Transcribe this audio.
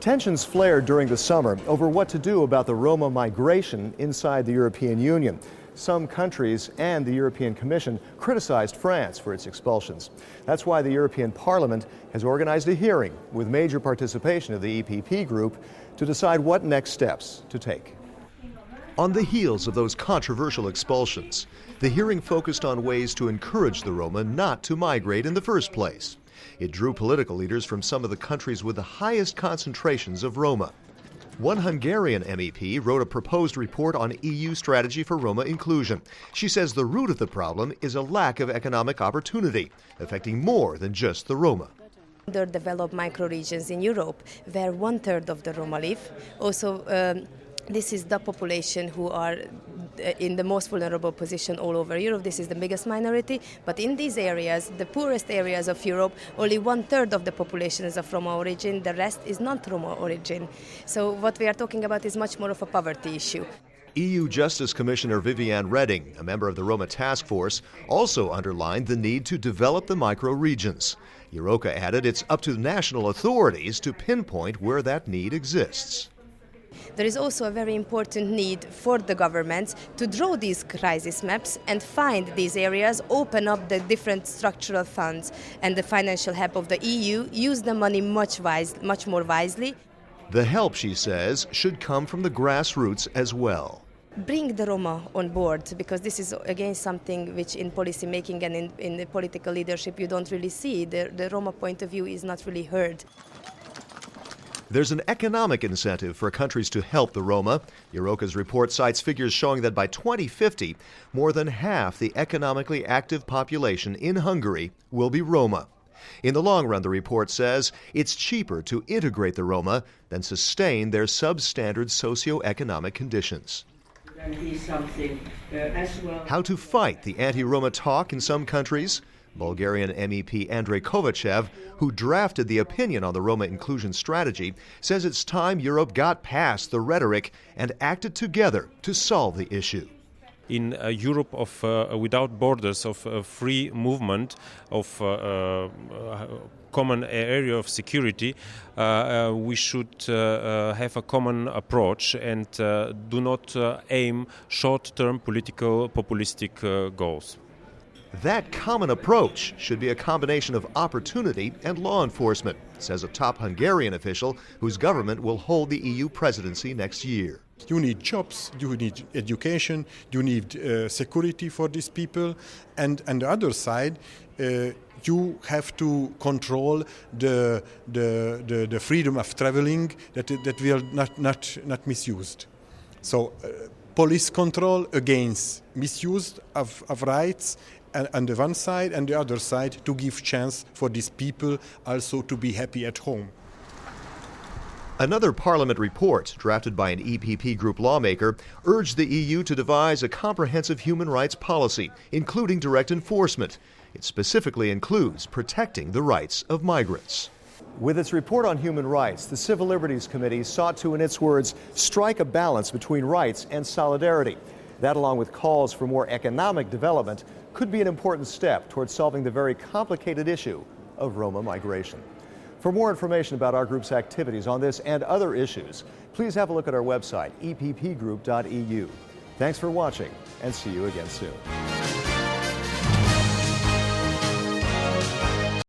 Tensions flared during the summer over what to do about the Roma migration inside the European Union. Some countries and the European Commission criticized France for its expulsions. That's why the European Parliament has organized a hearing with major participation of the EPP Group to decide what next steps to take. On the heels of those controversial expulsions, the hearing focused on ways to encourage the Roma not to migrate in the first place. It drew political leaders from some of the countries with the highest concentrations of Roma. One Hungarian MEP wrote a proposed report on EU strategy for Roma inclusion. She says the root of the problem is a lack of economic opportunity, affecting more than just the Roma. Underdeveloped microregions in Europe, where 1/3 of the Roma live. Also, this is the population who are in the most vulnerable position all over Europe. This is the biggest minority, but in these areas, the poorest areas of Europe, only 1/3 of the population is of Roma origin, the rest is not Roma origin. So what we are talking about is much more of a poverty issue. EU Justice Commissioner Viviane Reding, a member of the Roma Task Force, also underlined the need to develop the micro-regions. Iroka added it's up to national authorities to pinpoint where that need exists. There is also a very important need for the governments to draw these crisis maps and find these areas, open up the different structural funds and the financial help of the EU, use the money much more wisely. The help, she says, should come from the grassroots as well. Bring the Roma on board, because this is again something which in policy making and in the political leadership you don't really see. The Roma point of view is not really heard. There's an economic incentive for countries to help the Roma. Iroka's report cites figures showing that by 2050, more than half the economically active population in Hungary will be Roma. In the long run, the report says, it's cheaper to integrate the Roma than sustain their substandard socioeconomic conditions. How to fight the anti-Roma talk in some countries? Bulgarian MEP Andrei Kovachev, who drafted the opinion on the Roma inclusion strategy, says it's time Europe got past the rhetoric and acted together to solve the issue. In a Europe of without borders, of free movement, of common area of security, we should have a common approach and do not aim short-term political populistic goals. That common approach should be a combination of opportunity and law enforcement, says a top Hungarian official whose government will hold the EU presidency next year. You need jobs, you need education, you need security for these people, and on the other side, you have to control the freedom of traveling that will not misused. So, police control against misuse of rights on the one side, and the other side to give chance for these people also to be happy at home. Another Parliament report, drafted by an EPP Group lawmaker, urged the EU to devise a comprehensive human rights policy, including direct enforcement. It specifically includes protecting the rights of migrants. With its report on human rights, the Civil Liberties Committee sought to, in its words, strike a balance between rights and solidarity. That, along with calls for more economic development, could be an important step towards solving the very complicated issue of Roma migration. For more information about our group's activities on this and other issues, please have a look at our website, eppgroup.eu. Thanks for watching, and see you again soon.